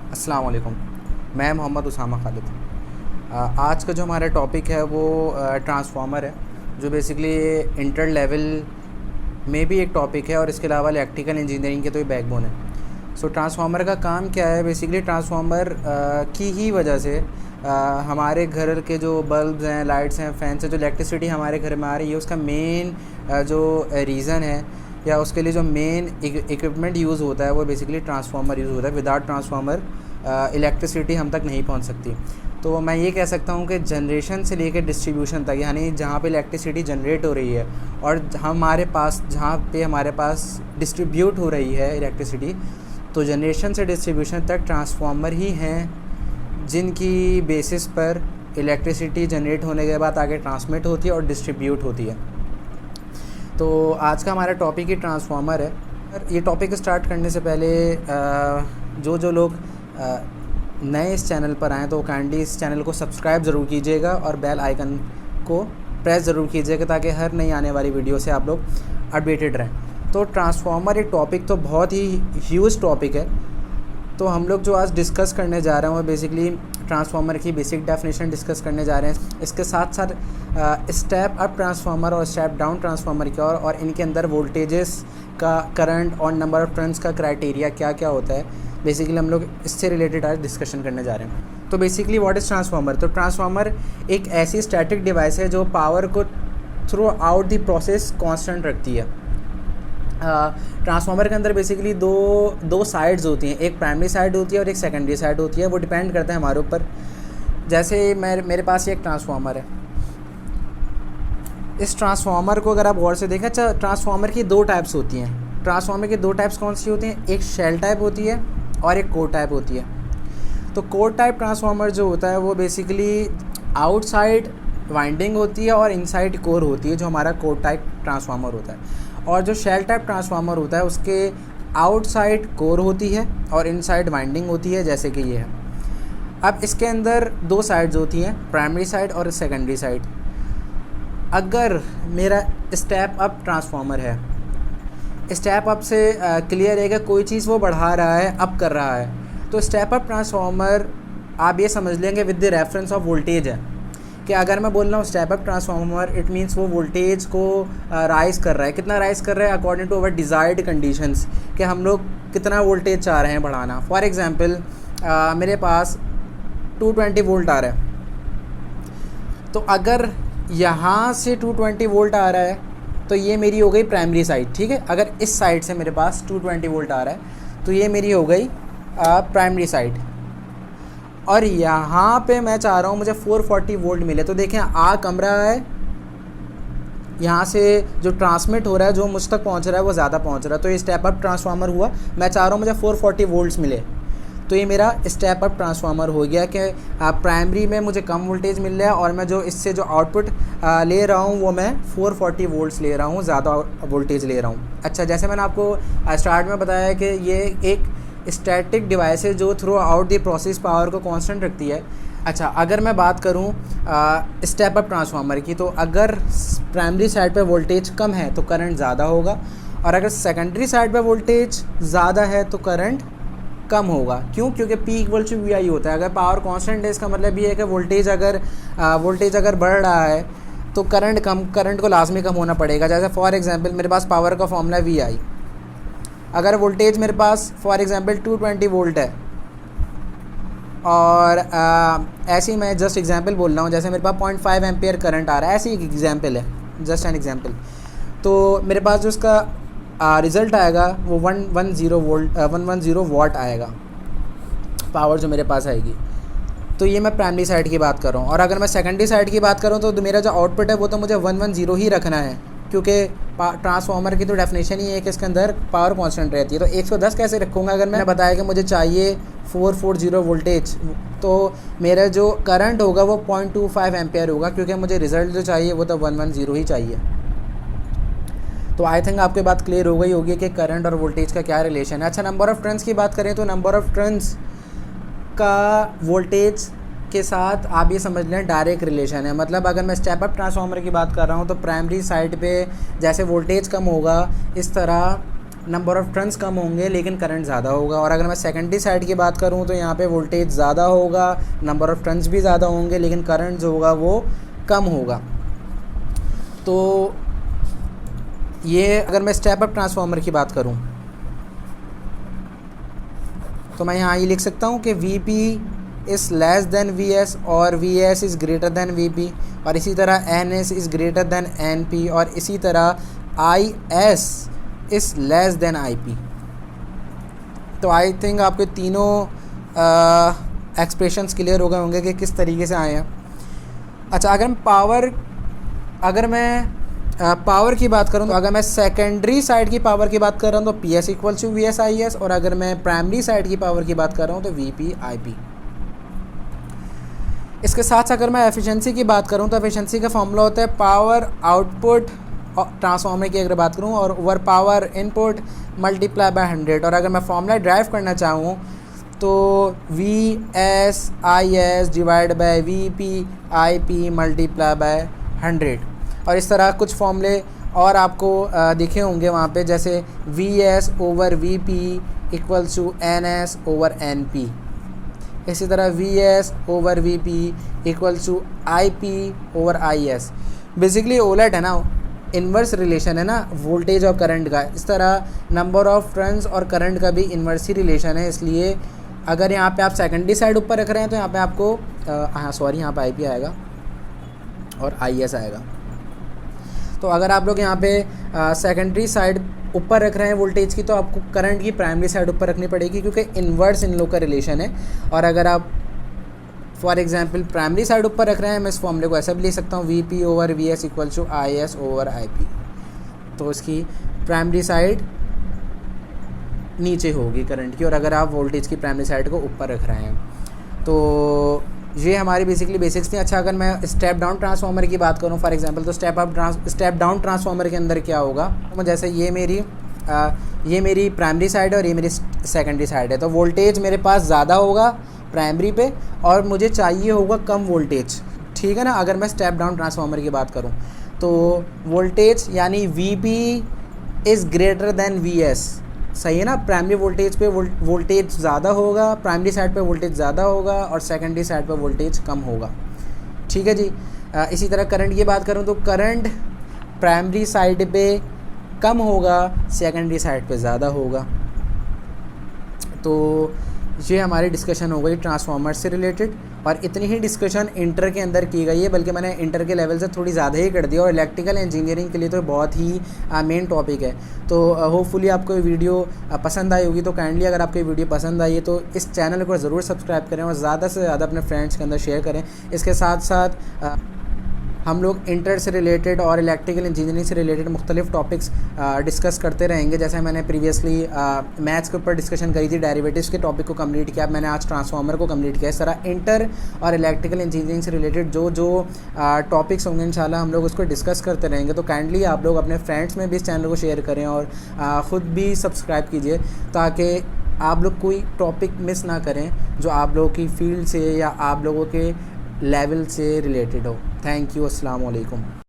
अस्सलाम वालेकुम। मैं मोहम्मद उसामा खालिद। आज का जो हमारा टॉपिक है वो ट्रांसफार्मर है, जो बेसिकली इंटर लेवल में भी एक टॉपिक है और इसके अलावा इलेक्ट्रिकल इंजीनियरिंग के तो ये बैकबोन है। सो ट्रांसफार्मर का काम क्या है? बेसिकली ट्रांसफार्मर की ही वजह से हमारे घर के जो बल्ब्स हैं, लाइट्स हैं, फैंस हैं, जो इलेक्ट्रिसिटी हमारे घर में आ रही है, उसका मेन जो रीज़न है या उसके लिए जो मेन इक्विपमेंट यूज़ होता है वो बेसिकली ट्रांसफार्मर यूज़ होता है। विदाउट ट्रांसफार्मर इलेक्ट्रिसिटी हम तक नहीं पहुंच सकती। तो मैं ये कह सकता हूँ कि जनरेशन से लेकर डिस्ट्रीब्यूशन तक, यानी जहाँ पे इलेक्ट्रिसिटी जनरेट हो रही है और जहाँ पे हमारे पास डिस्ट्रीब्यूट हो रही है इलेक्ट्रिसिटी, तो जनरेशन से डिस्ट्रीब्यूशन तक ट्रांसफार्मर ही हैं जिनकी बेसिस पर इलेक्ट्रिसिटी जनरेट होने के बाद आगे ट्रांसमिट होती है और डिस्ट्रीब्यूट होती है। तो आज का हमारा टॉपिक ही ट्रांसफार्मर है। ये टॉपिक स्टार्ट करने से पहले जो लोग नए इस चैनल पर आएँ तो काइंडली इस चैनल को सब्सक्राइब ज़रूर कीजिएगा और बेल आइकन को प्रेस ज़रूर कीजिएगा ताकि हर नई आने वाली वीडियो से आप लोग अपडेटेड रहें। तो ट्रांसफार्मर एक टॉपिक तो बहुत ही ह्यूज टॉपिक है। तो हम लोग जो आज डिस्कस करने जा रहे हैं वो बेसिकली ट्रांसफार्मर की बेसिक डेफिनेशन डिस्कस करने जा रहे हैं। इसके साथ साथ स्टेप अप ट्रांसफार्मर और स्टेप डाउन ट्रांसफार्मर की और इनके अंदर वोल्टेजेस का, करंट और नंबर ऑफ़ टर्न्स का क्राइटेरिया क्या क्या होता है, बेसिकली हम लोग इससे रिलेटेड आज डिस्कशन करने जा रहे हैं। तो बेसिकली व्हाट इज़ ट्रांसफार्मर? तो ट्रांसफार्मर एक ऐसी स्टैटिक डिवाइस है जो पावर को through out the process constant रखती है। ट्रांसफार्मर के अंदर बेसिकली दो साइड्स होती हैं, एक प्राइमरी साइड होती है और एक सेकेंडरी साइड होती है। वो डिपेंड करता है हमारे ऊपर। जैसे मेरे पास ये एक ट्रांसफार्मर है। इस ट्रांसफार्मर को अगर आप गौर से देखें, अच्छा, ट्रांसफार्मर की दो टाइप्स होती हैं। ट्रांसफार्मर की दो टाइप्स कौन सी होती हैं? एक शेल टाइप होती है और एक कोर टाइप होती है। तो कोर टाइप ट्रांसफार्मर जो होता है वो बेसिकली आउटसाइड वाइंडिंग होती है और इनसाइड कोर होती है, जो हमारा कोर टाइप ट्रांसफार्मर होता है। और जो शेल टाइप ट्रांसफार्मर होता है उसके आउटसाइड कोर होती है और इनसाइड वाइंडिंग होती है, जैसे कि ये है। अब इसके अंदर दो साइड्स होती हैं, प्राइमरी साइड और सेकेंडरी साइड। अगर मेरा स्टेप अप ट्रांसफार्मर है, स्टेप अप से क्लियर है कि कोई चीज़ वो बढ़ा रहा है, अप कर रहा है, तो स्टेप अप ट्रांसफार्मर आप ये समझ लेंगे with the reference of voltage है कि अगर मैं बोल रहा हूँ step up transformer, it means वो वोल्टेज को राइज़ कर रहा है। कितना राइज़ कर रहा है? According to our desired conditions, कि हम लोग कितना वोल्टेज चाह रहे हैं बढ़ाना। फॉर एग्जांपल मेरे पास 220 वोल्ट आ रहा है, तो अगर यहाँ से 220 वोल्ट आ रहा है तो ये मेरी हो गई प्राइमरी साइड, ठीक है। अगर इस साइड से मेरे पास 220 वोल्ट आ रहा है तो ये मेरी हो गई प्राइमरी साइड। और यहाँ पे मैं चाह रहा हूँ मुझे 440 वोल्ट मिले। तो देखें, आ कम रहा है, यहाँ से जो ट्रांसमिट हो रहा है, जो मुझ तक पहुँच रहा है वो ज़्यादा पहुँच रहा है। तो ये स्टेप अप ट्रांसफार्मर हुआ। मैं चाह रहा हूँ मुझे 440 वोल्ट्स मिले, तो ये मेरा स्टेप अप ट्रांसफार्मर हो गया कि प्राइमरी में मुझे कम वोल्टेज मिल रहा है और मैं जो इससे जो आउटपुट ले रहा हूँ वो मैं 440 वोल्ट्स ले रहा हूँ, ज़्यादा वोल्टेज ले रहा हूँ। अच्छा, जैसे मैंने आपको स्टार्ट में बताया कि ये एक स्टैटिक डिवाइस है जो through out the process power को कांस्टेंट रखती है। अच्छा, अगर मैं बात करूं स्टेप अप ट्रांसफार्मर की, तो अगर प्राइमरी साइड पे वोल्टेज कम है तो करंट ज़्यादा होगा, और अगर सेकेंडरी साइड पे वोल्टेज ज़्यादा है तो करंट कम होगा। क्यों? क्योंकि P इक्वल टू VI होता है। अगर पावर कांस्टेंट है, इसका मतलब ये है कि वोल्टेज अगर बढ़ रहा है तो करंट को लाजमी कम होना पड़ेगा। जैसे फॉर एग्जांपल मेरे पास पावर का फॉर्मूला VI, अगर वोल्टेज मेरे पास फॉर एग्जांपल 220 वोल्ट है और ऐसे ही मैं जस्ट एग्जांपल बोल रहा हूँ, जैसे मेरे पास 0.5 एम्पियर करंट आ रहा है, ऐसी एक एग्जांपल है, जस्ट एन एग्जांपल। तो मेरे पास जो उसका रिज़ल्ट आएगा वो 110 वाट आएगा, पावर जो मेरे पास आएगी। तो ये मैं प्राइमरी साइड की बात कर रहा हूँ। और अगर मैं सेकेंडरी साइड की बात करूँ तो मेरा जो आउटपुट है वो तो मुझे 110 ही रखना है, क्योंकि ट्रांसफार्मर की तो डेफिनेशन ही है कि इसके अंदर पावर कांस्टेंट रहती है। तो 110 कैसे रखूँगा? अगर मैंने बताया कि मुझे चाहिए 440 वोल्टेज, तो मेरा जो करंट होगा वो 0.25 एम्पियर होगा, क्योंकि मुझे रिज़ल्ट जो चाहिए वो तो 110 ही चाहिए। तो आई थिंक आपके बात क्लियर हो गई होगी कि करंट और वोल्टेज का क्या रिलेशन है। अच्छा, नंबर ऑफ़ टर्न्स की बात करें तो नंबर ऑफ़ टर्न्स का वोल्टेज के साथ आप ये समझ लें डायरेक्ट रिलेशन है। मतलब अगर मैं स्टेप अप ट्रांसफार्मर की बात कर रहा हूँ तो प्राइमरी साइड पे जैसे वोल्टेज कम होगा, इस तरह नंबर ऑफ़ टर्न्स कम होंगे लेकिन करंट ज़्यादा होगा। और अगर मैं सेकेंडरी साइड की बात करूँ तो यहाँ पे वोल्टेज ज़्यादा होगा, नंबर ऑफ़ टर्न्स भी ज़्यादा होंगे लेकिन करंट जो होगा वो कम होगा। तो ये अगर मैं स्टेप अप ट्रांसफार्मर की बात करूँ तो मैं यहाँ ये लिख सकता हूँ कि Vp is less than Vs और Vs is greater than Vp, और इसी तरह Ns is greater than Np, और इसी तरह Is is less than Ip। तो आई थिंक आपके तीनों एक्सप्रेशंस क्लियर हो गए होंगे कि किस तरीके से आए हैं। अच्छा, अगर मैं पावर की बात करूँ तो अगर मैं सेकेंडरी साइड की पावर की बात कर रहा हूँ तो PS equal to VS IS, और अगर मैं प्राइमरी साइड की पावर की बात कर रहा हूँ तो VP IP। इसके साथ अगर मैं एफिशिएंसी की बात करूँ तो एफिशिएंसी का फॉर्मूला होता है पावर आउटपुट ट्रांसफार्मर की अगर बात करूँ और over power input multiply by 100। और अगर मैं फॉर्मूला ड्राइव करना चाहूँ तो VS IS divide by VP IP multiply by 100। और इस तरह कुछ फॉर्मूले और आपको दिखे होंगे वहाँ पे, जैसे VS over VP equals to NS over NP। इसी तरह VS over VP equals to IP over IS। Basically ओलेट है ना, इन्वर्स रिलेशन है ना वोल्टेज और करंट का। इस तरह नंबर ऑफ़ टर्न्स और करंट का भी इन्वर्स ही रिलेशन है। इसलिए अगर यहाँ पे आप सेकेंडरी साइड ऊपर रख रहे हैं तो यहाँ पे आपको यहाँ पे IP आएगा और IS आएगा। तो अगर आप लोग यहाँ पे सेकेंडरी साइड ऊपर रख रहे हैं वोल्टेज की तो आपको करंट की प्राइमरी साइड ऊपर रखनी पड़ेगी, क्योंकि इन्वर्स इन लोग का रिलेशन है। और अगर आप फॉर एग्जांपल प्राइमरी साइड ऊपर रख रहे हैं, मैं इस फॉर्मूले को ऐसा भी लिख सकता हूँ VP over VS equal to IS over IP। तो इसकी प्राइमरी साइड नीचे होगी करंट की, और अगर आप वोल्टेज की प्राइमरी साइड को ऊपर रख रहे हैं तो ये हमारी बेसिकली बेसिक्स थी। अच्छा, अगर मैं स्टेप डाउन ट्रांसफार्मर की बात करूँ फॉर एग्जांपल तो स्टेप डाउन ट्रांसफार्मर के अंदर क्या होगा, तो जैसे ये मेरी प्राइमरी साइड है और ये मेरी सेकेंडरी साइड है। तो वोल्टेज मेरे पास ज़्यादा होगा प्राइमरी पे और मुझे चाहिए होगा कम वोल्टेज, ठीक है ना। अगर मैं स्टेप डाउन ट्रांसफार्मर की बात करूँ तो वोल्टेज यानी VP is greater than VS, सही है ना। प्राइमरी वोल्टेज पे वोल्टेज ज़्यादा होगा, प्राइमरी साइड पे वोल्टेज ज़्यादा होगा और सेकेंडरी साइड पे वोल्टेज कम होगा, ठीक है जी। इसी तरह करंट की बात करूँ तो करंट प्राइमरी साइड पे कम होगा, सेकेंडरी साइड पे ज़्यादा होगा। तो ये हमारी डिस्कशन हो गई ट्रांसफार्मर से रिलेटेड, और इतनी ही डिस्कशन इंटर के अंदर की गई है, बल्कि मैंने इंटर के लेवल से थोड़ी ज़्यादा ही कर दिया। और इलेक्ट्रिकल इंजीनियरिंग के लिए तो बहुत ही मेन टॉपिक है। तो होपफुली आपको ये वीडियो पसंद आई होगी। तो काइंडली अगर आपको ये वीडियो पसंद आई है तो इस चैनल को ज़रूर सब्सक्राइब करें और ज़्यादा से ज़्यादा अपने फ्रेंड्स के अंदर शेयर करें। इसके साथ साथ हम लोग इंटर से रिलेटेड और इलेक्ट्रिकल इंजीनियरिंग से रिलेटेड मुख्तलिफ टॉपिक्स डिस्कस करते रहेंगे। जैसे मैंने प्रीवियसली मैथ्स के ऊपर डिस्कशन करी थी, डेरिवेटिव्स के टॉपिक को कंप्लीट किया, मैंने आज ट्रांसफार्मर को कंप्लीट किया। इस तरह इंटर और इलेक्ट्रिकल इंजीनियरिंग से रिलेटेड जो टॉपिक्स होंगे इंशाल्लाह हम लोग उसको डिस्कस करते रहेंगे। तो काइंडली आप लोग अपने फ्रेंड्स में भी इस चैनल को शेयर करें और ख़ुद भी सब्सक्राइब कीजिए, ताकि आप लोग कोई टॉपिक मिस ना करें जो आप लोगों की फील्ड से या आप लोगों के लेवल से रिलेटेड हो। Thank you. अस्सलाम वालेकुम।